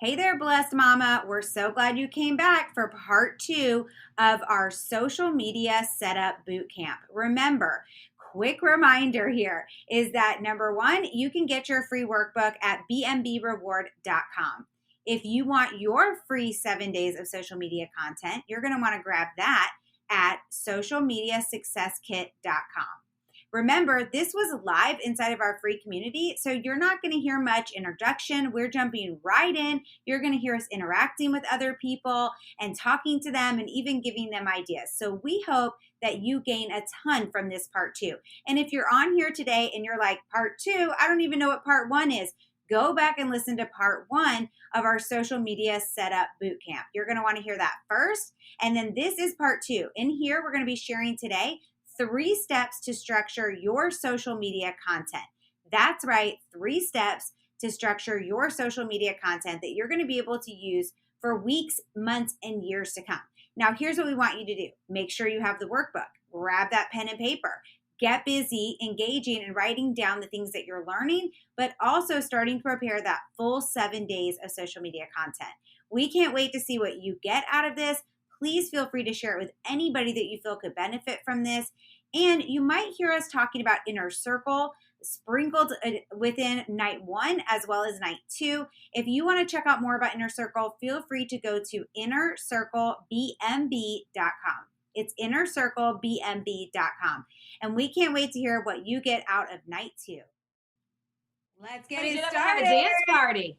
Hey there, blessed mama. We're so glad you came back for part 2 of our social media setup boot camp. Remember, quick reminder here is that number 1, you can get your free workbook at bmbreward.com. If you want your free 7 days of social media content, you're going to want to grab that at socialmediasuccesskit.com. Remember, this was live inside of our free community, so you're not going to hear much introduction. We're jumping right in. You're going to hear us interacting with other people and talking to them and even giving them ideas. So we hope that you gain a ton from this part 2. And if you're on here today and you're like, part 2, I don't even know what part 1 is, go back and listen to part 1 of our social media setup boot camp. You're going to want to hear that first. And then this is part 2. In here, we're going to be sharing today 3 steps to structure your social media content. That's right, 3 steps to structure your social media content that you're going to be able to use for weeks, months, and years to come. Now, here's what we want you to do. Make sure you have the workbook. Grab that pen and paper. Get busy engaging and writing down the things that you're learning, but also starting to prepare that full 7 days of social media content. We can't wait to see what you get out of this. Please feel free to share it with anybody that you feel could benefit from this. And you might hear us talking about Inner Circle sprinkled within night 1 as well as night 2. If you want to check out more about Inner Circle, feel free to go to innercirclebmb.com. It's innercirclebmb.com. And we can't wait to hear what you get out of night 2. Let's get it started. Have a dance party.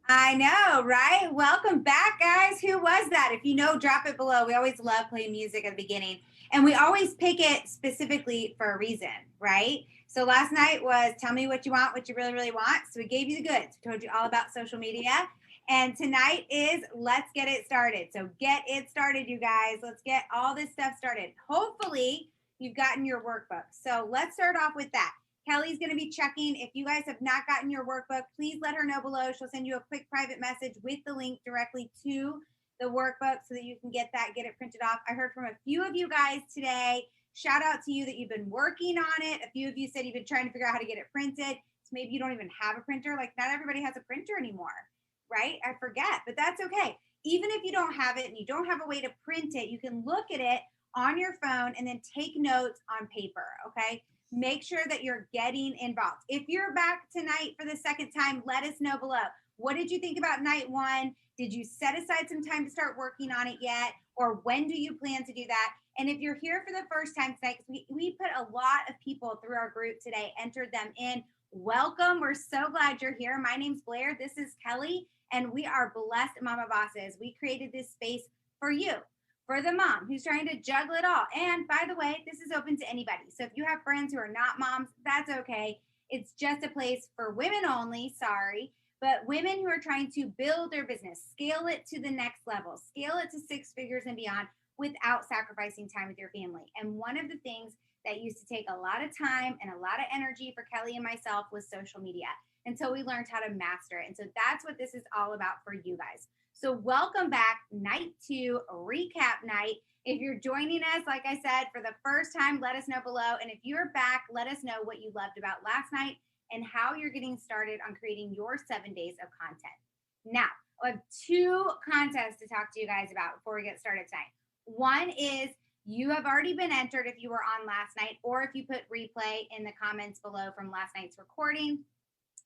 I know, right? Welcome back, guys. Who was that? If you know, drop it below. We always love playing music at the beginning. And we always pick it specifically for a reason, right? So last night was tell me what you want, what you really, really want. So we gave you the goods. We told you all about social media. And tonight is let's get it started. So get it started, you guys. Let's get all this stuff started. Hopefully you've gotten your workbook. So let's start off with that. Kelly's going to be checking. If you guys have not gotten your workbook, please let her know below. She'll send you a quick private message with the link directly to the workbook so that you can get it printed off. I heard from a few of you guys today. Shout out to you that you've been working on it. A few of you said you've been trying to figure out how to get it printed. So maybe you don't even have a printer. Like not everybody has a printer anymore, right? I forget, but that's okay. Even if you don't have it and you don't have a way to print it, you can look at it on your phone and then take notes on paper, okay? Make sure that you're getting involved. If you're back tonight for the second time, let us know below. What did you think about night 1? Did you set aside some time to start working on it yet? Or when do you plan to do that? And if you're here for the first time tonight, because we put a lot of people through our group today, entered them in. Welcome. We're so glad you're here. My name's Blair. This is Kelly. And we are Blessed Mama Bosses. We created this space for you. For the mom who's trying to juggle it all. And by the way, this is open to anybody. So if you have friends who are not moms, that's okay. It's just a place for women only, but women who are trying to build their business, scale it to the next level, scale it to 6 figures and beyond without sacrificing time with your family. And one of the things that used to take a lot of time and a lot of energy for Kelly and myself was social media until we learned how to master it. And so that's what this is all about for you guys. So welcome back, night 2, recap night. If you're joining us, like I said, for the first time, let us know below. And if you're back, let us know what you loved about last night and how you're getting started on creating your 7 days of content. Now, I have 2 contests to talk to you guys about before we get started tonight. One is you have already been entered if you were on last night, or if you put replay in the comments below from last night's recording.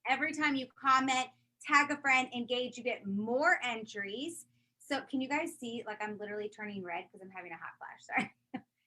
Every time you comment, tag a friend, engage, you get more entries. So can you guys see, like I'm literally turning red because I'm having a hot flash, sorry.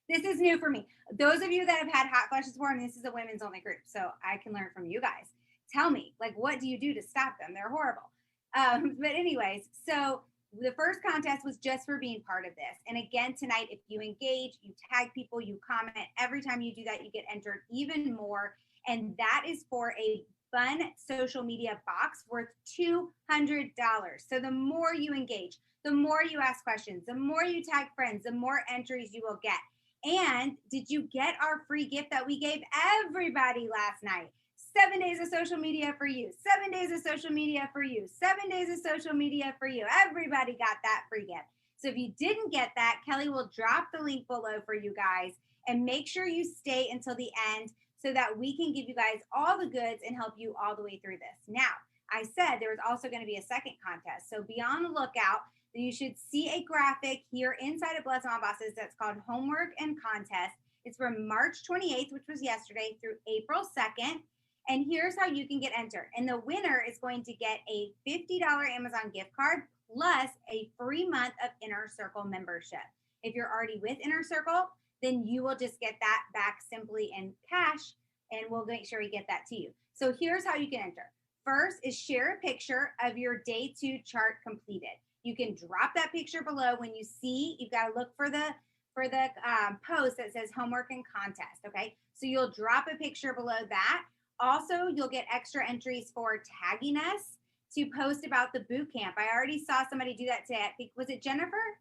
This is new for me. Those of you that have had hot flashes before, and this is a women's only group, so I can learn from you guys. Tell me, like, what do you do to stop them? They're horrible. But anyways, so the first contest was just for being part of this. And again, tonight, if you engage, you tag people, you comment, every time you do that, you get entered even more. And that is for a fun social media box worth $200. So the more you engage, the more you ask questions, the more you tag friends, the more entries you will get. And did you get our free gift that we gave everybody last night? 7 days of social media for you, 7 days of social media for you, 7 days of social media for you. Everybody got that free gift. So if you didn't get that, Kelly will drop the link below for you guys, and make sure you stay until the end so that we can give you guys all the goods and help you all the way through this. Now, I said there was also going to be a second contest. So be on the lookout. You should see a graphic here inside of Bless Mama Bosses that's called Homework and Contest. It's from March 28th, which was yesterday, through April 2nd. And here's how you can get entered. And the winner is going to get a $50 Amazon gift card plus a free month of Inner Circle membership. If you're already with Inner Circle, then you will just get that back simply in cash, and we'll make sure we get that to you. So here's how you can enter. First is share a picture of your day 2 chart completed. You can drop that picture below. When you see, you've got to look for the post that says homework and contest. Okay, so you'll drop a picture below that. Also, you'll get extra entries for tagging us to post about the boot camp. I already saw somebody do that today. I think, was it Jennifer?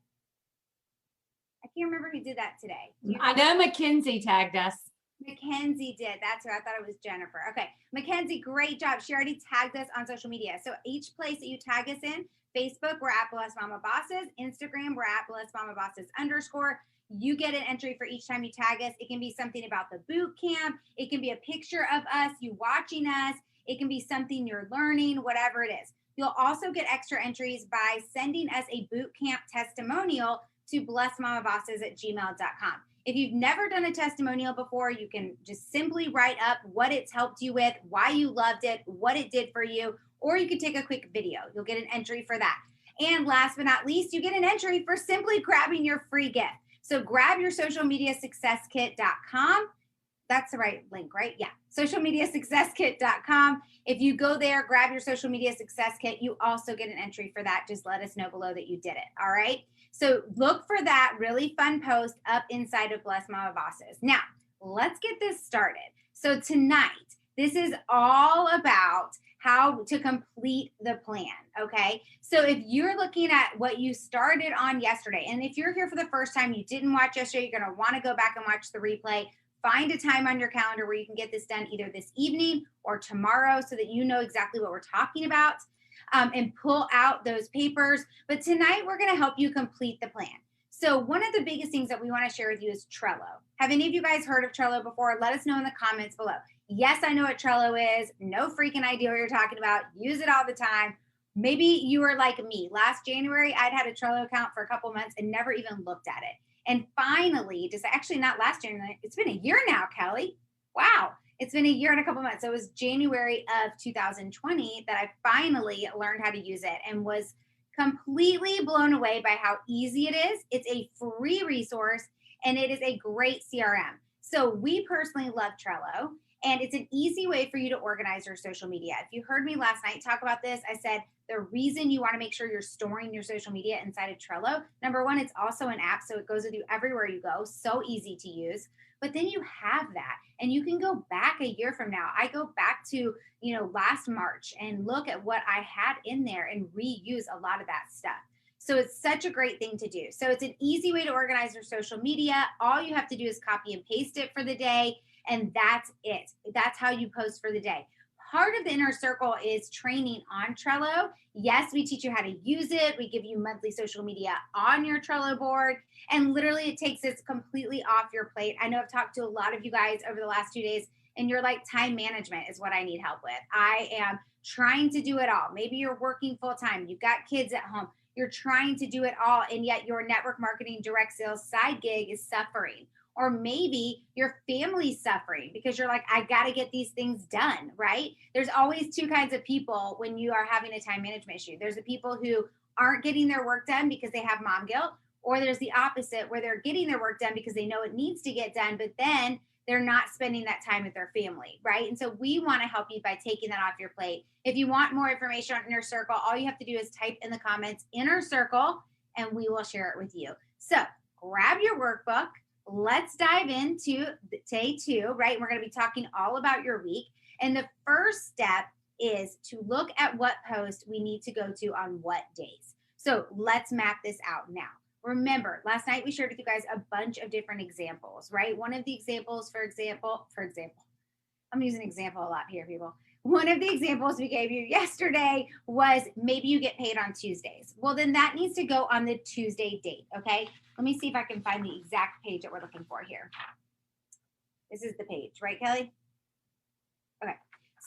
I can't remember who did that today. I know Mackenzie tagged us. Mackenzie did. That's who I thought it was Jennifer. Okay. Mackenzie, great job. She already tagged us on social media. So each place that you tag us in, Facebook, we're at Bless Mama Bosses. Instagram, we're at Bless Mama Bosses _. You get an entry for each time you tag us. It can be something about the boot camp. It can be a picture of us, you watching us. It can be something you're learning, whatever it is. You'll also get extra entries by sending us a boot camp testimonial to blessmamabosses@gmail.com. If you've never done a testimonial before, you can just simply write up what it's helped you with, why you loved it, what it did for you, or you could take a quick video. You'll get an entry for that. And last but not least, you get an entry for simply grabbing your free gift. So grab your socialmediasuccesskit.com. That's the right link, right? Yeah. Socialmediasuccesskit.com. If you go there, grab your social media success kit, you also get an entry for that. Just let us know below that you did it. All right. So look for that really fun post up inside of Bless Mama Bosses. Now, let's get this started. So tonight, this is all about how to complete the plan, okay? So if you're looking at what you started on yesterday, and if you're here for the first time, you didn't watch yesterday, you're gonna wanna go back and watch the replay. Find a time on your calendar where you can get this done either this evening or tomorrow so that you know exactly what we're talking about, and pull out those papers. But tonight, we're gonna help you complete the plan. So one of the biggest things that we wanna share with you is Trello. Have any of you guys heard of Trello before? Let us know in the comments below. Yes, I know what Trello is. No freaking idea what you're talking about. Use it all the time. Maybe you were like me. Last January, I'd had a Trello account for a couple months and never even looked at it. And finally, just actually not last January, it's been a year now, Kelly. Wow. It's been a year and a couple months. So it was January of 2020 that I finally learned how to use it and was completely blown away by how easy it is. It's a free resource and it is a great CRM. So we personally love Trello. And it's an easy way for you to organize your social media. If you heard me last night talk about this, I said the reason you want to make sure you're storing your social media inside of Trello, number one, it's also an app, so it goes with you everywhere you go. So easy to use. But then you have that and you can go back a year from now. I go back to, last March and look at what I had in there and reuse a lot of that stuff. So it's such a great thing to do. So it's an easy way to organize your social media. All you have to do is copy and paste it for the day. And that's it. That's how you post for the day. Part of the Inner Circle is training on Trello. Yes, we teach you how to use it. We give you monthly social media on your Trello board. And literally it takes this completely off your plate. I know I've talked to a lot of you guys over the last 2 days and you're like, time management is what I need help with. I am trying to do it all. Maybe you're working full time. You've got kids at home. You're trying to do it all. And yet your network marketing direct sales side gig is suffering. Or maybe your family's suffering because you're like, I got to get these things done, right? There's always two kinds of people when you are having a time management issue. There's the people who aren't getting their work done because they have mom guilt, or there's the opposite where they're getting their work done because they know it needs to get done, but then they're not spending that time with their family, right? And so we want to help you by taking that off your plate. If you want more information on Inner Circle, all you have to do is type in the comments, Inner Circle, and we will share it with you. So grab your workbook. Let's dive into day 2, right? We're going to be talking all about your week. And the first step is to look at what post we need to go to on what days. So let's map this out now. Remember, last night we shared with you guys a bunch of different examples, right? One of the examples, for example, I'm using example a lot here, people. One of the examples we gave you yesterday was maybe you get paid on Tuesdays. Well, then that needs to go on the Tuesday date, okay? Let me see if I can find the exact page that we're looking for here. This is the page, right, Kelly? Okay.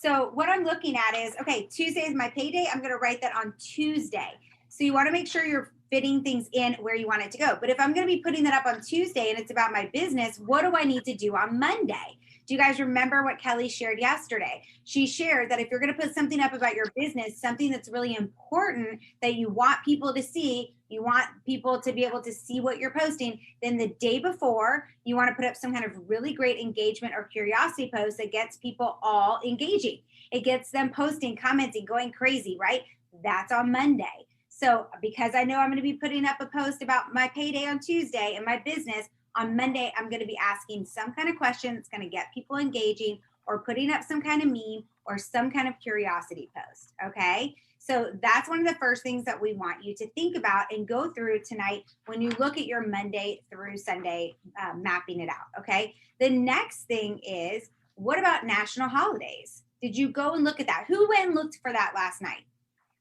So what I'm looking at is, okay, Tuesday is my payday. I'm going to write that on Tuesday. So you want to make sure you're fitting things in where you want it to go. But if I'm going to be putting that up on Tuesday and it's about my business, what do I need to do on Monday? Do you guys remember what Kelly shared yesterday? She shared that if you're going to put something up about your business, something that's really important that you want people to see, you want people to be able to see what you're posting, then the day before, you want to put up some kind of really great engagement or curiosity post that gets people all engaging. It gets them posting, commenting, going crazy, right? That's on Monday. So because I know I'm going to be putting up a post about my payday on Tuesday and my business, on Monday, I'm going to be asking some kind of question that's going to get people engaging or putting up some kind of meme or some kind of curiosity post. Okay. So that's one of the first things that we want you to think about and go through tonight when you look at your Monday through Sunday, mapping it out. Okay. The next thing is, what about national holidays? Did you go and look at that? Who went and looked for that last night?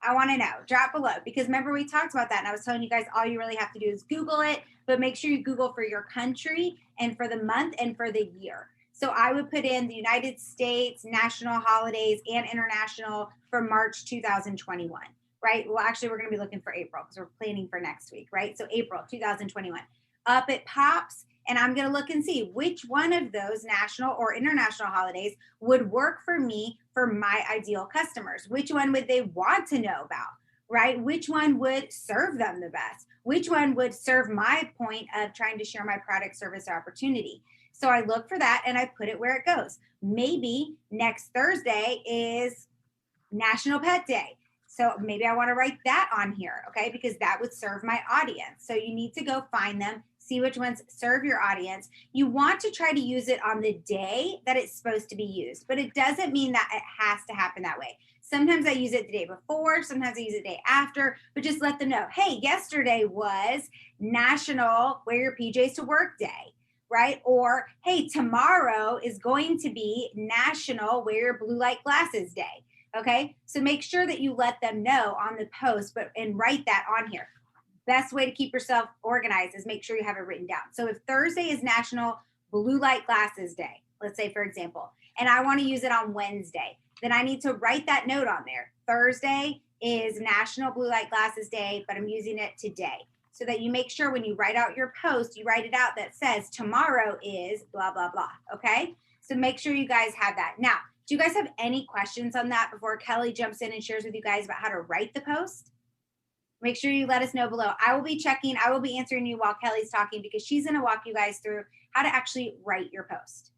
I want to know. Drop below, because remember we talked about that and I was telling you guys all you really have to do is Google it, but make sure you Google for your country and for the month and for the year. So I would put in the United States national holidays and international for March 2021, right? Well, actually, we're going to be looking for April because we're planning for next week, right? So April 2021. Up it pops, and I'm going to look and see which one of those national or international holidays would work for me for my ideal customers. Which one would they want to know about, right? Which one would serve them the best? Which one would serve my point of trying to share my product, service, or opportunity? So I look for that and I put it where it goes. Maybe next Thursday is National Pet Day. So maybe I want to write that on here, okay? Because that would serve my audience. So you need to go find them, see which ones serve your audience. You want to try to use it on the day that it's supposed to be used, but it doesn't mean that it has to happen that way. Sometimes I use it the day before, sometimes I use it the day after, but just let them know, hey, yesterday was National Wear Your PJs to Work Day, right? Or, hey, tomorrow is going to be National Wear Your Blue Light Glasses Day. Okay, so make sure that you let them know on the post, and write that on here. Best way to keep yourself organized is make sure you have it written down. So if Thursday is National Blue Light Glasses Day, let's say for example, and I want to use it on Wednesday, then I need to write that note on there. Thursday is National Blue Light Glasses Day, but I'm using it today. So that you make sure when you write out your post, you write it out that says tomorrow is blah, blah, blah. Okay, so make sure you guys have that. Now, do you guys have any questions on that before Kelly jumps in and shares with you guys about how to write the post? Make sure you let us know below. I will be answering you while Kelly's talking, because she's going to walk you guys through how to actually write your post.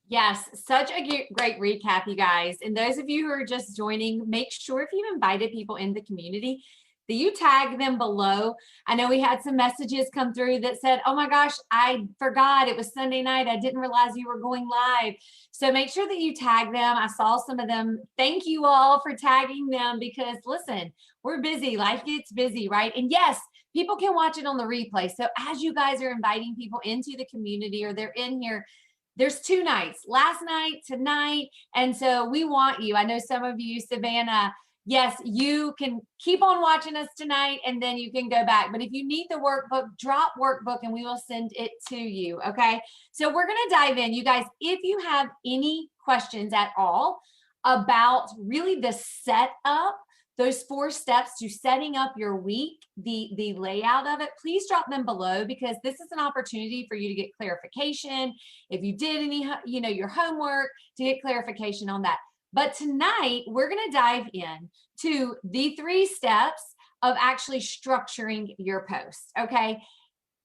Yes, such a great recap, you guys. And those of you who are just joining, make sure if you've invited people in the community that you tag them below. I know we had some messages come through that said, oh my gosh, I forgot it was Sunday night. I didn't realize you were going live. So make sure that you tag them. I saw some of them. Thank you all for tagging them, because listen, we're busy. Life gets busy, right? And yes, people can watch it on the replay. So as you guys are inviting people into the community, or they're in here, there's 2 nights, last night, tonight. And so we want you. I know some of you, Savannah, yes, you can keep on watching us tonight and then you can go back. But if you need the workbook, drop workbook and we will send it to you. Okay. So we're going to dive in. You guys, if you have any questions at all about really the setup, those 4 steps to setting up your week, the layout of it, please drop them below, because this is an opportunity for you to get clarification. If you did any, your homework, to get clarification on that. But tonight, we're going to dive in to the 3 steps of actually structuring your post. Okay.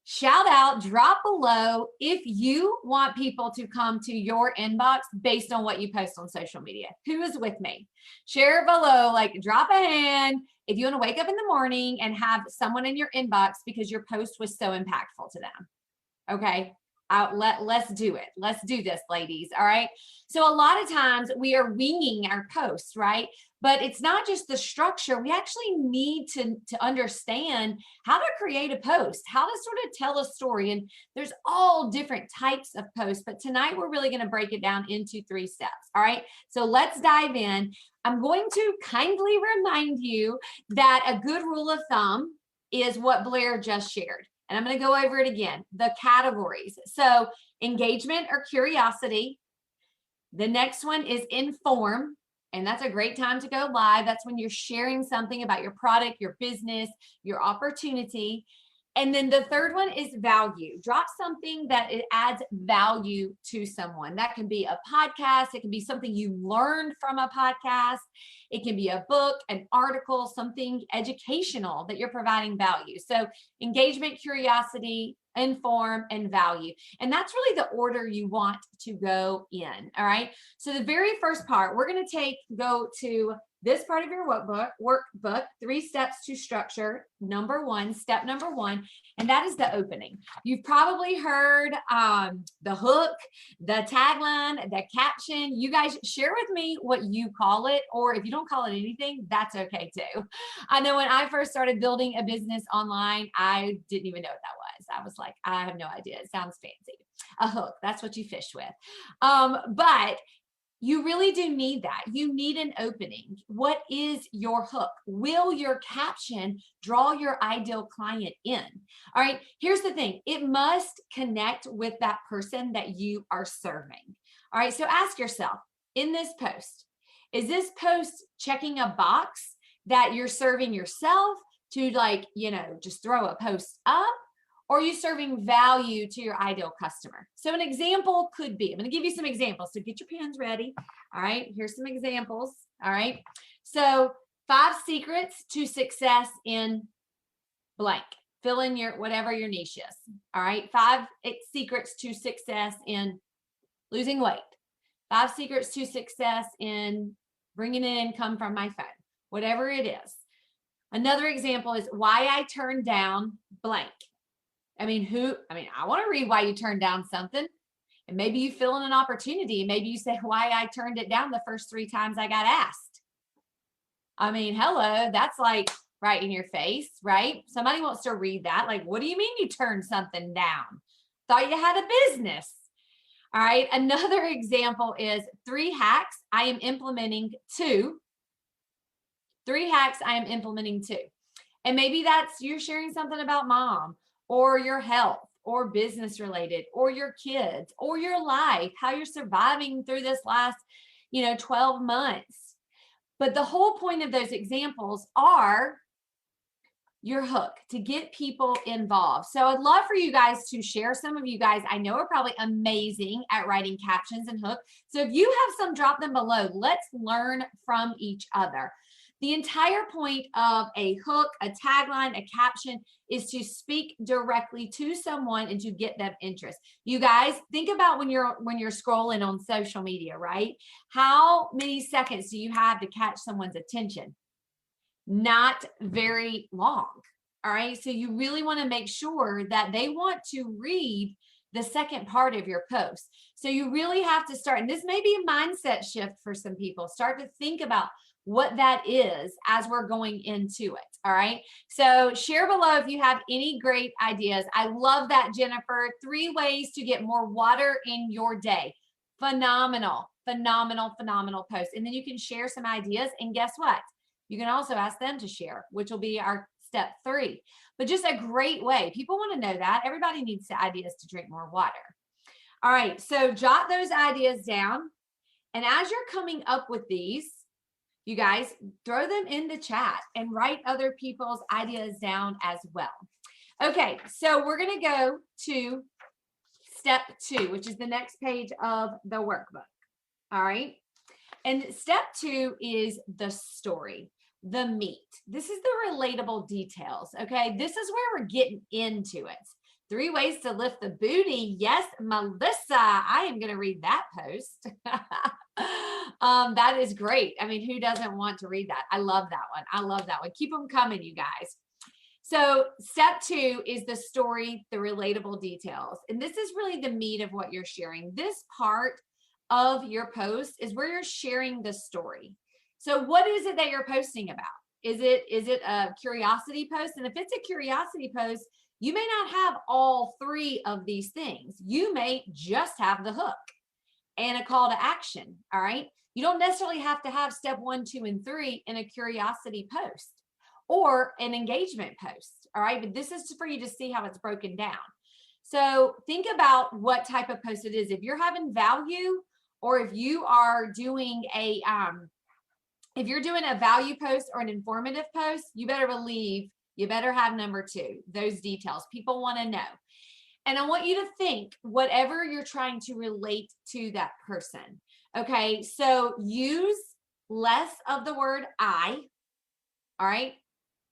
Shout out, drop below if you want people to come to your inbox based on what you post on social media. Who is with me? Share below, like drop a hand if you want to wake up in the morning and have someone in your inbox because your post was so impactful to them. Okay. Let's do it. Let's do this, ladies. All right. So a lot of times we are winging our posts, right? But it's not just the structure. We actually need to understand how to create a post, how to sort of tell a story. And there's all different types of posts, but tonight we're really going to break it down into 3 steps. All right. So let's dive in. I'm going to kindly remind you that a good rule of thumb is what Blair just shared. And I'm going to go over it again, the categories. So engagement or curiosity. The next one is inform. And that's a great time to go live. That's when you're sharing something about your product, your business, your opportunity. And then the third one is value. Drop something that it adds value to someone. That can be a podcast. It can be something you learned from a podcast. It can be a book, an article, something educational that you're providing value. So engagement, curiosity, inform, and value. And that's really the order you want to go in. All right. So the very first part, we're going to go to this part of your workbook, 3 steps to structure. Step number one, and that is the opening. You've probably heard the hook, the tagline, the caption. You guys share with me what you call it, or if you don't call it anything, that's okay too. I know when I first started building a business online, I didn't even know what that was. I was like, I have no idea. It sounds fancy. A hook, that's what you fish with. But you really do need that. You need an opening. What is your hook? Will your caption draw your ideal client in? All right, here's the thing. It must connect with that person that you are serving. All right, so ask yourself, in this post, is this post checking a box that you're serving yourself to, like, just throw a post up? Or are you serving value to your ideal customer? So an example could be, I'm going to give you some examples. So get your pens ready. All right, here's some examples. All right. So 5 secrets to success in blank. Fill in whatever your niche is. All right. 5 secrets to success in losing weight. 5 secrets to success in bringing in income from my phone. Whatever it is. Another example is why I turned down blank. I want to read why you turned down something. And maybe you fill in an opportunity. Maybe you say why I turned it down the first 3 times I got asked. Hello, that's like right in your face, right? Somebody wants to read that. Like, what do you mean you turned something down? Thought you had a business. All right. Another example is 3 hacks I am implementing to. 3 hacks I am implementing to. And maybe that's you're sharing something about mom, or your health, or business related, or your kids, or your life, how you're surviving through this last, 12 months. But the whole point of those examples are your hook to get people involved. So I'd love for you guys to share. Some of you guys I know are probably amazing at writing captions and hooks. So if you have some, drop them below. Let's learn from each other. The entire point of a hook, a tagline, a caption is to speak directly to someone and to get them interest. You guys, think about when you're scrolling on social media, right? How many seconds do you have to catch someone's attention? Not very long. All right. So you really want to make sure that they want to read the second part of your post. So you really have to start, and this may be a mindset shift for some people, start to think about what that is as we're going into it. All right. So share below if you have any great ideas. I love that, Jennifer. 3 ways to get more water in your day. Phenomenal, phenomenal, phenomenal post. And then you can share some ideas. And guess what? You can also ask them to share, which will be our step 3. But just a great way. People want to know that. Everybody needs ideas to drink more water. All right. So jot those ideas down. And as you're coming up with these, you guys, throw them in the chat and write other people's ideas down as well. Okay, so we're going to go to step 2, which is the next page of the workbook. All right. And step 2 is the story, the meat. This is the relatable details. Okay. This is where we're getting into it. 3 ways to lift the booty. Yes, Melissa, I am going to read that post. That is great. Who doesn't want to read that? I love that one. I love that one. Keep them coming, you guys. So step 2 is the story, the relatable details. And this is really the meat of what you're sharing. This part of your post is where you're sharing the story. So what is it that you're posting about? Is it a curiosity post? And if it's a curiosity post, you may not have all 3 of these things. You may just have the hook and a call to action. All right. You don't necessarily have to have step 1, 2, and 3 in a curiosity post or an engagement post. All right. But this is for you to see how it's broken down. So think about what type of post it is. If you're having value, or if you are doing a if you're doing a value post or an informative post, you better believe you better have number 2, those details. People want to know. And I want you to think whatever you're trying to relate to that person. Okay. So use less of the word I. All right.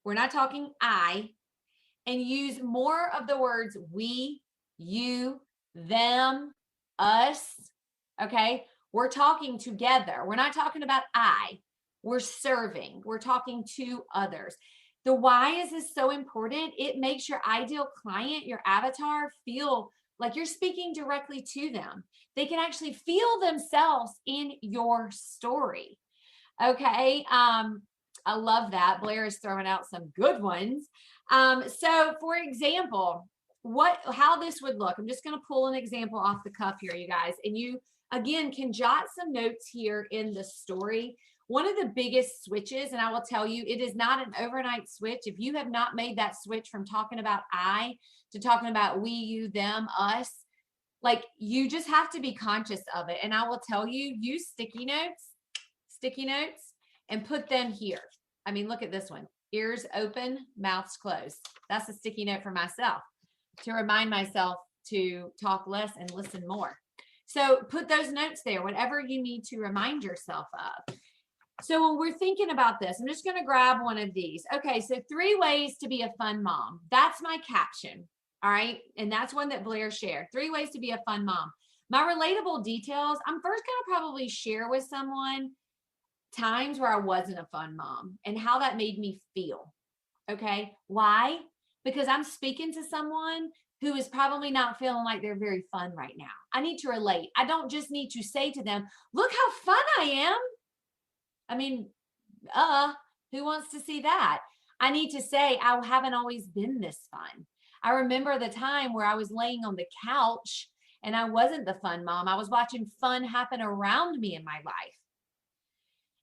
We're not talking I. And use more of the words we, you, them, us. Okay. We're talking together. We're not talking about I. We're serving. We're talking to others. The why is this so important? It makes your ideal client, your avatar, feel like you're speaking directly to them. They can actually feel themselves in your story. Okay. I love that. Blair is throwing out some good ones. So for example, how this would look, I'm just going to pull an example off the cuff here, you guys, and you again can jot some notes here in the story. One of the biggest switches, and I will tell you, it is not an overnight switch. If you have not made that switch from talking about I to talking about we, you, them, us, like you just have to be conscious of it. And I will tell you, use sticky notes, and put them here. I mean, look at this one. Ears open, mouths closed. That's a sticky note for myself to remind myself to talk less and listen more. So put those notes there, whatever you need to remind yourself of. So when we're thinking about this, I'm just going to grab one of these. Okay, so 3 ways to be a fun mom. That's my caption. All right. And that's one that Blair shared. 3 ways to be a fun mom. My relatable details, I'm first going to probably share with someone times where I wasn't a fun mom and how that made me feel. Okay. Why? Because I'm speaking to someone who is probably not feeling like they're very fun right now. I need to relate. I don't just need to say to them, look how fun I am. I mean, who wants to see that? I need to say, I haven't always been this fun. I remember the time where I was laying on the couch and I wasn't the fun mom. I was watching fun happen around me in my life.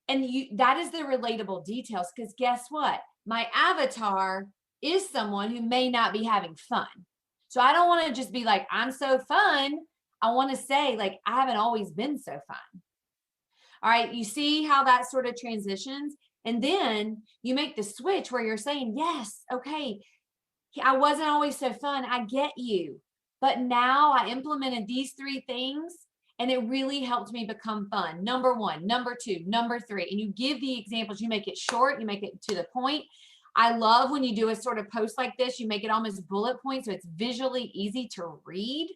And that is the relatable details, because guess what? My avatar is someone who may not be having fun. So I don't want to just be like, I'm so fun. I want to say, like, I haven't always been so fun. All right. You see how that sort of transitions? And then you make the switch where you're saying, yes, okay, I wasn't always so fun. I get you. But now I implemented these 3 things and it really helped me become fun. Number 1, number 2, number 3. And you give the examples, you make it short, you make it to the point. I love when you do a sort of post like this, you make it almost bullet points so it's visually easy to read.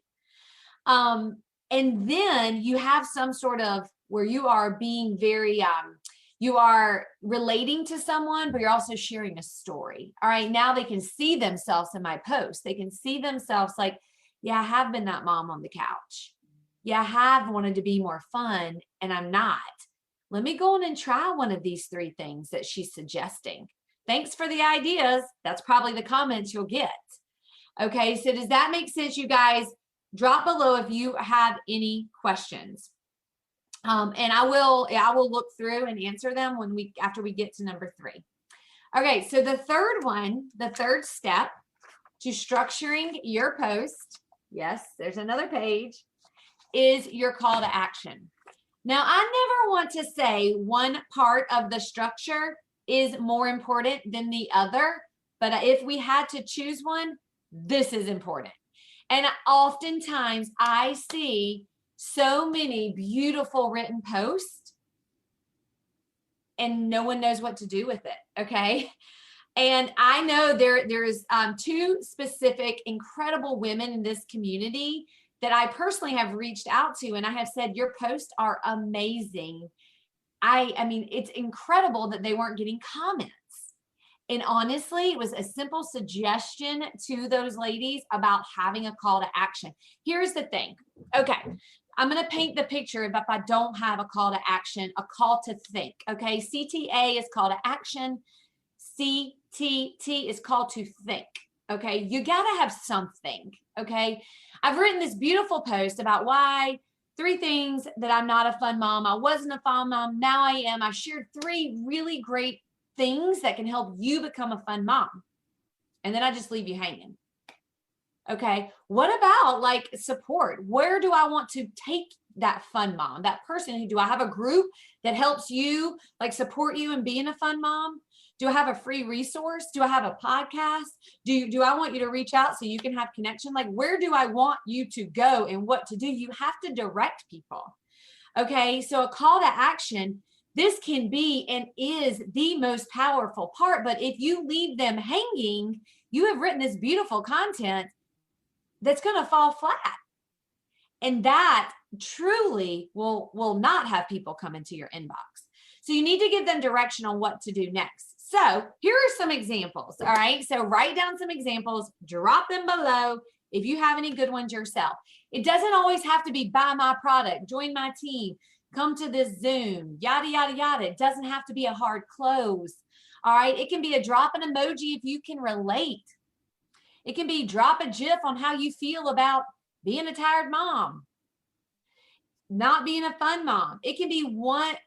And then you have some sort of where you are being very, you are relating to someone, but you're also sharing a story. All right. Now they can see themselves in my post. They can see themselves like, yeah, I have been that mom on the couch. Yeah, I have wanted to be more fun and I'm not. Let me go on and try one of these 3 things that she's suggesting. Thanks for the ideas. That's probably the comments you'll get. Okay. So does that make sense, you guys? Drop below if you have any questions. And I will look through and answer them after we get to number 3. Okay, so the third step to structuring your post, yes, there's another page, is your call to action. Now, I never want to say one part of the structure is more important than the other, but if we had to choose one, this is important. And oftentimes I see so many beautiful written posts and no one knows what to do with it. Okay. And I know there's 2 specific incredible women in this community that I personally have reached out to, and I have said, your posts are amazing. I mean, it's incredible that they weren't getting comments. And honestly, it was a simple suggestion to those ladies about having a call to action. Here's the thing. Okay. I'm going to paint the picture if I don't have a call to action, a call to think. Okay. CTA is call to action. CTT is call to think. Okay. You got to have something. Okay. I've written this beautiful post about why 3 things that I'm not a fun mom. I wasn't a fun mom. Now I am. I've shared 3 really great things that can help you become a fun mom. And then I just leave you hanging. Okay. What about like support? Where do I want to take that fun mom, that person who, do I have a group that helps you, like support you in being a fun mom? Do I have a free resource? Do I have a podcast? Do I want you to reach out so you can have connection? Like, where do I want you to go and what to do? You have to direct people. Okay. So a call to action, this can be and is the most powerful part. But if you leave them hanging, you have written this beautiful content that's going to fall flat. And that truly will not have people come into your inbox. So you need to give them direction on what to do next. So here are some examples. All right. So write down some examples, drop them below if you have any good ones yourself. It doesn't always have to be buy my product, join my team, come to this Zoom, yada, yada, yada. It doesn't have to be a hard close. All right. It can be a drop an emoji if you can relate. It can be drop a GIF on how you feel about being a tired mom, not being a fun mom. It can be what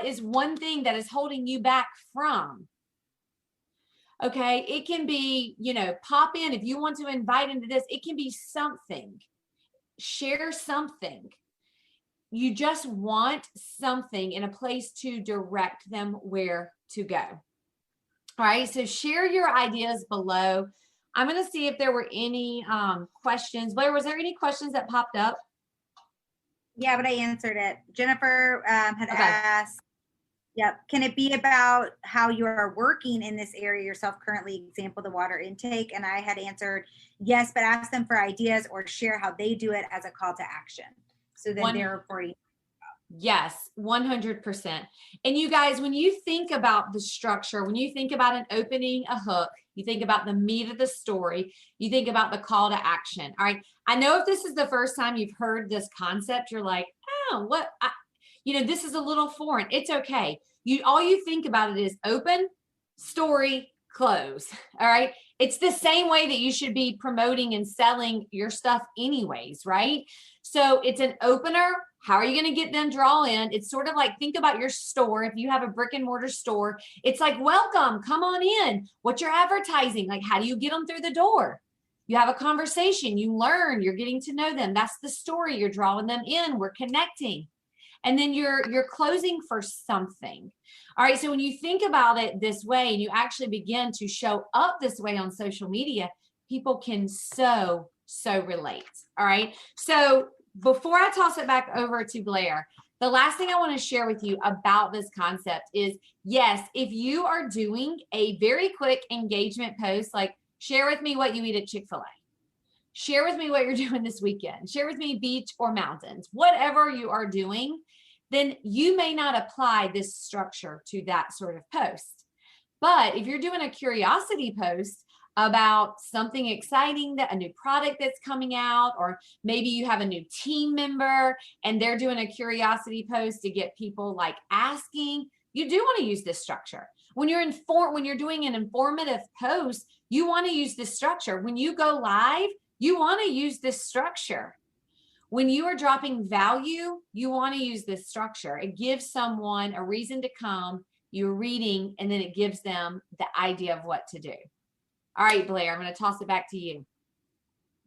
is one thing that is holding you back from. Okay. It can be, pop in if you want to invite into this. It can be something. Share something. You just want something in a place to direct them where to go. All right. So share your ideas below. I'm going to see if there were any questions. Blair, was there any questions that popped up? Yeah, but I answered it. Jennifer had asked, yep, can it be about how you are working in this area yourself currently, example, the water intake? And I had answered, yes, but ask them for ideas or share how they do it as a call to action. So then they're reporting. Yes, 100%. And you guys, when you think about the structure, when you think about an opening, a hook, you think about the meat of the story, you think about the call to action. All right. I know if this is the first time you've heard this concept, you're like, oh, this is a little foreign. It's okay. All you think about it is open, story, close. All right. It's the same way that you should be promoting and selling your stuff anyways, right? So it's an opener. How are you going to get them draw in? It's sort of like, think about your store. If you have a brick and mortar store, it's like, welcome, come on in. What's your advertising? Like, how do you get them through the door? You have a conversation, you learn, you're getting to know them. That's the story. You're drawing them in. We're connecting. And then you're closing for something. All right. So when you think about it this way and you actually begin to show up this way on social media, people can so relate. All right. So before I toss it back over to Blair, the last thing I want to share with you about this concept is, yes, if you are doing a very quick engagement post, like share with me what you eat at Chick-fil-A, share with me what you're doing this weekend, share with me beach or mountains, whatever you are doing, then you may not apply this structure to that sort of post. But if you're doing a curiosity post about something exciting, that a new product that's coming out, or maybe you have a new team member and they're doing a curiosity post to get people like asking, you do want to use this structure. When you're doing an informative post, you want to use this structure. When you go live, you want to use this structure. When you are dropping value, you want to use this structure. It gives someone a reason to come, you're reading, and then it gives them the idea of what to do. All right, Blair, I'm going to toss it back to you.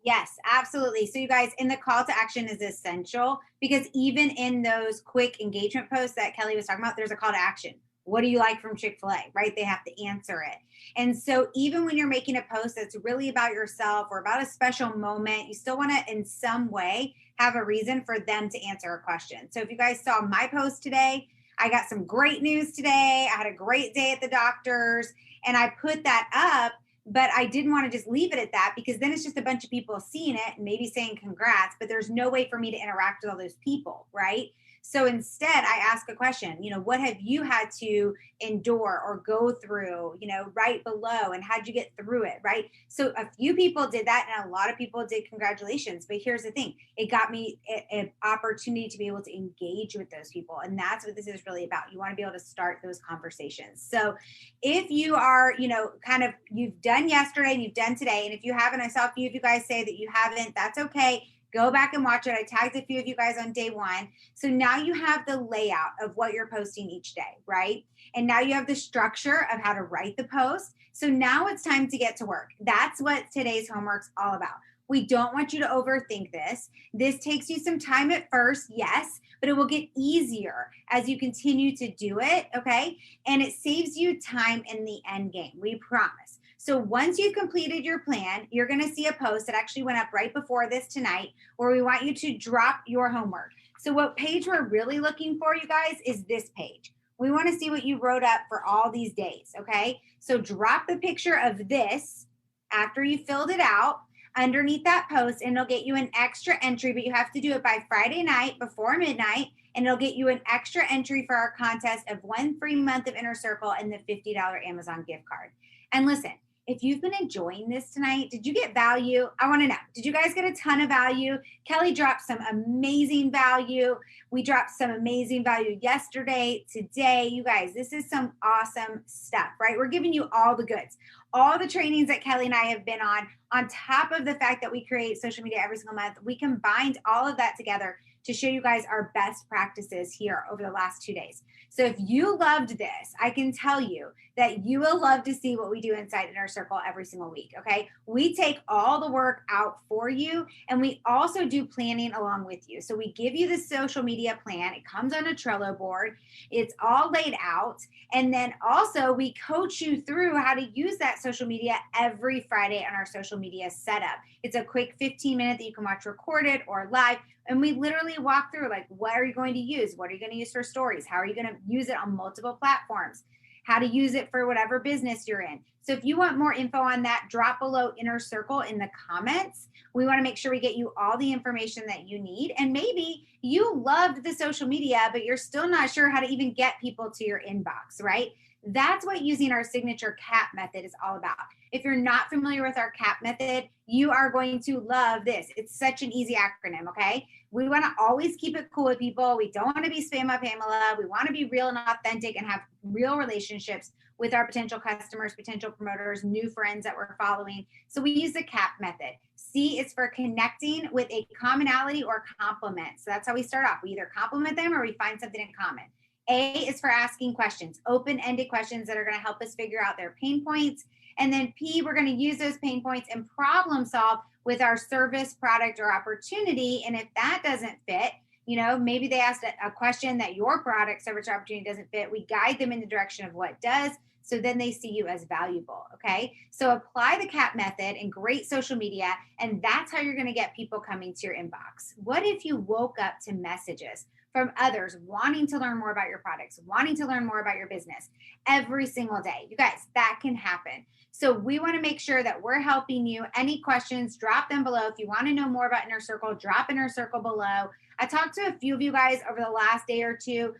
Yes, absolutely. So you guys, in the call to action is essential, because even in those quick engagement posts that Kelly was talking about, there's a call to action. What do you like from Chick-fil-A, right? They have to answer it. And so even when you're making a post that's really about yourself or about a special moment, you still want to, in some way, have a reason for them to answer a question. So if you guys saw my post today, I got some great news today. I had a great day at the doctor's, and I put that up. But I didn't want to just leave it at that, because then it's just a bunch of people seeing it and maybe saying congrats, but there's no way for me to interact with all those people, right? So instead, I ask a question, what have you had to endure or go through, right below, and how'd you get through it, right? So a few people did that and a lot of people did congratulations. But here's the thing, it got me an opportunity to be able to engage with those people. And that's what this is really about. You want to be able to start those conversations. So if you are, you've done yesterday and you've done today, and if you haven't, I saw a few of you guys say that you haven't, that's okay. Go back and watch it. I tagged a few of you guys on day one. So now you have the layout of what you're posting each day, right? And now you have the structure of how to write the post. So now it's time to get to work. That's what today's homework's all about. We don't want you to overthink this. This takes you some time at first, yes, but it will get easier as you continue to do it, okay? And it saves you time in the end game, we promise. So once you've completed your plan, you're going to see a post that actually went up right before this tonight where we want you to drop your homework. So what page we're really looking for, you guys, is this page. We want to see what you wrote up for all these days, okay? So drop the picture of this after you filled it out underneath that post, and it'll get you an extra entry, but you have to do it by Friday night before midnight, and it'll get you an extra entry for our contest of 1 free month of Inner Circle and the $50 Amazon gift card. And listen, if you've been enjoying this tonight, did you get value? I want to know. Did you guys get a ton of value? Kelly dropped some amazing value. We dropped some amazing value yesterday, today. You guys, this is some awesome stuff, right? We're giving you all the goods, all the trainings that Kelly and I have been on top of the fact that we create social media every single month. We combined all of that together to show you guys our best practices here over the last 2 days. So if you loved this, I can tell you that you will love to see what we do inside Inner Circle every single week, okay? We take all the work out for you, and we also do planning along with you. So we give you the social media plan. It comes on a Trello board. It's all laid out. And then also we coach you through how to use that social media every Friday on our social media setup. It's a quick 15-minute that you can watch recorded or live. And we literally walk through, like, what are you going to use? What are you going to use for stories? How are you going to use it on multiple platforms? How to use it for whatever business you're in. So if you want more info on that, drop below Inner Circle in the comments. We want to make sure we get you all the information that you need. And maybe you loved the social media, but you're still not sure how to even get people to your inbox, right? That's what using our signature CAP method is all about. If you're not familiar with our CAP method, you are going to love this. It's such an easy acronym, okay? We want to always keep it cool with people. We don't want to be spam Pamela. We want to be real and authentic and have real relationships with our potential customers, potential promoters, new friends that we're following. So we use the CAP method. C is for connecting with a commonality or complement. So that's how we start off. We either compliment them or we find something in common. A is for asking questions, open-ended questions that are going to help us figure out their pain points. And then P, we're going to use those pain points and problem solve with our service, product, or opportunity. And if that doesn't fit, you know, maybe they asked a question that your product, service, or opportunity doesn't fit, we guide them in the direction of what does. So then they see you as valuable, okay? So apply the CAP method in great social media, and that's how you're going to get people coming to your inbox. What if you woke up to messages from others wanting to learn more about your products, wanting to learn more about your business every single day? You guys, that can happen. So we want to make sure that we're helping you. Any questions, drop them below. If you want to know more about Inner Circle, drop Inner Circle below. I talked to a few of you guys over the last day or two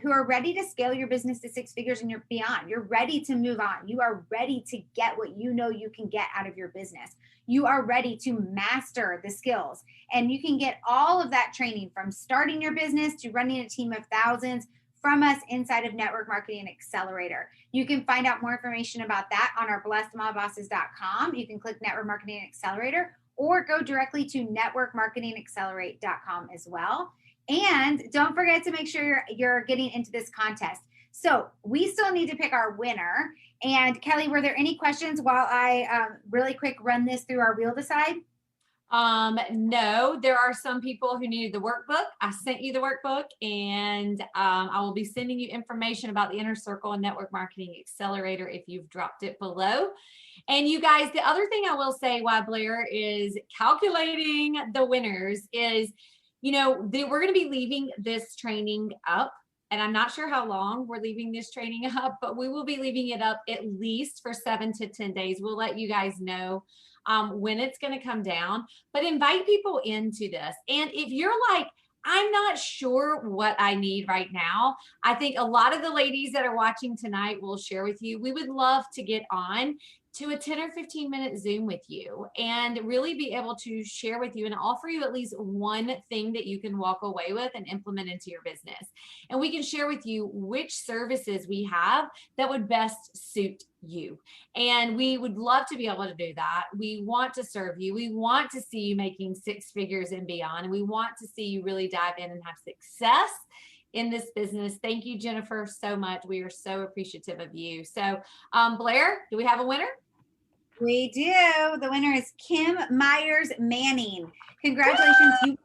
who are ready to scale your business to 6 figures and you're beyond. You're ready to move on. You are ready to get what you know you can get out of your business. You are ready to master the skills. And you can get all of that training from starting your business to running a team of thousands from us inside of Network Marketing Accelerator. You can find out more information about that on our blessedmomabosses.com. You can click Network Marketing Accelerator or go directly to networkmarketingaccelerate.com as well. And don't forget to make sure you're getting into this contest. So we still need to pick our winner. And Kelly, were there any questions while I really quick run this through our Wheel Decide? No, there are some people who needed the workbook. I sent you the workbook, and I will be sending you information about the Inner Circle and Network Marketing Accelerator if you've dropped it below. And you guys, the other thing I will say while Blair is calculating the winners is, you know, we're going to be leaving this training up. And I'm not sure how long we're leaving this training up, but we will be leaving it up at least for 7 to 10 days. We'll let you guys know when it's going to come down, but invite people into this. And if you're like, I'm not sure what I need right now, I think a lot of the ladies that are watching tonight will share with you. We would love to get on to a 10 or 15 minute Zoom with you and really be able to share with you and offer you at least one thing that you can walk away with and implement into your business. And we can share with you which services we have that would best suit you. And we would love to be able to do that. We want to serve you. We want to see you making 6 figures and beyond. And we want to see you really dive in and have success in this business. Thank you, Jennifer, so much. We are so appreciative of you. So Blair, do we have a winner? We do. The winner is Kim Myers Manning. Congratulations. You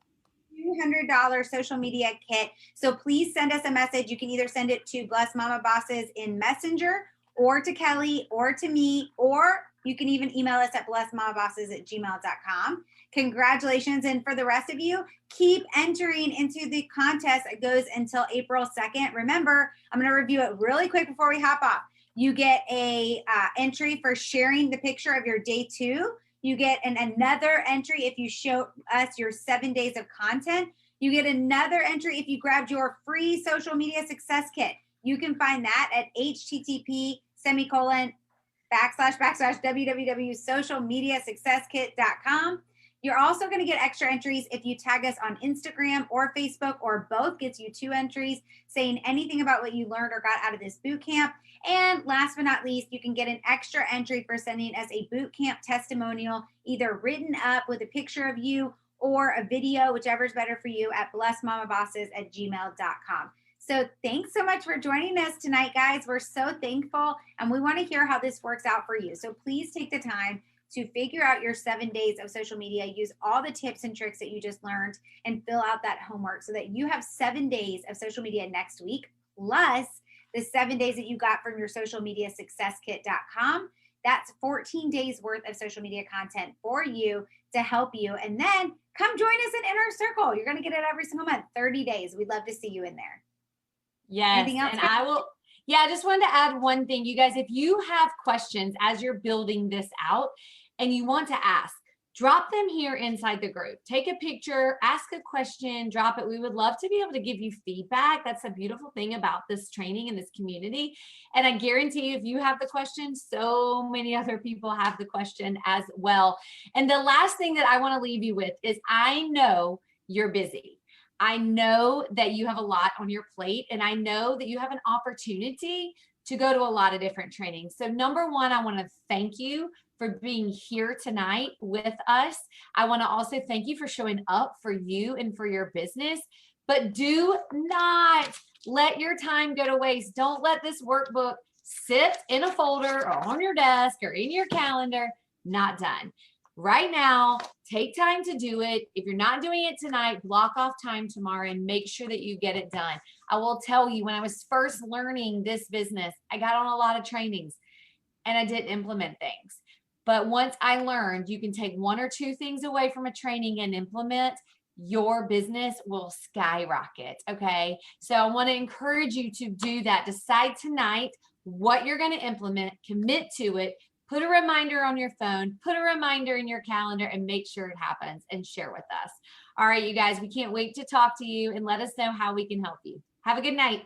$200 social media kit. So please send us a message. You can either send it to Bless Mama Bosses in Messenger or to Kelly or to me, or you can even email us at blessmamabosses@gmail.com. Congratulations. And for the rest of you, keep entering into the contest. It goes until April 2nd. Remember, I'm going to review it really quick before we hop off. You get a entry for sharing the picture of your day 2. You get another entry if you show us your 7 days of content. You get another entry if you grabbed your free social media success kit. You can find that at http://www.socialmediasuccesskit.com. You're also going to get extra entries if you tag us on Instagram or Facebook, or both gets you 2 entries saying anything about what you learned or got out of this boot camp. And last but not least, you can get an extra entry for sending us a boot camp testimonial, either written up with a picture of you or a video, whichever is better for you, at blessmamabosses@gmail.com. So thanks so much for joining us tonight, guys. We're so thankful, and we want to hear how this works out for you. So please take the time to figure out your 7 days of social media, use all the tips and tricks that you just learned, and fill out that homework so that you have 7 days of social media next week, plus the 7 days that you got from your social media successkit.com. That's 14 days worth of social media content for you to help you. And then come join us in Inner Circle. You're going to get it every single month, 30 days. We'd love to see you in there. Yes. Anything else? And I will, yeah, I just wanted to add one thing. You guys, if you have questions as you're building this out and you want to ask, drop them here inside the group. Take a picture, ask a question, drop it. We would love to be able to give you feedback. That's a beautiful thing about this training and this community. And I guarantee you, if you have the question, so many other people have the question as well. And the last thing that I want to leave you with is, I know you're busy. I know that you have a lot on your plate, and I know that you have an opportunity to go to a lot of different trainings. So number one, I want to thank you for being here tonight with us. I want to also thank you for showing up for you and for your business, but do not let your time go to waste. Don't let this workbook sit in a folder or on your desk or in your calendar, not done. Right now, take time to do it. If you're not doing it tonight, block off time tomorrow and make sure that you get it done. I will tell you, when I was first learning this business, I got on a lot of trainings and I didn't implement things. But once I learned you can take 1 or 2 things away from a training and implement, your business will skyrocket. Okay. So I want to encourage you to do that. Decide tonight what you're going to implement, commit to it. Put a reminder on your phone, put a reminder in your calendar, and make sure it happens, and share with us. All right, you guys, we can't wait to talk to you, and let us know how we can help you. Have a good night.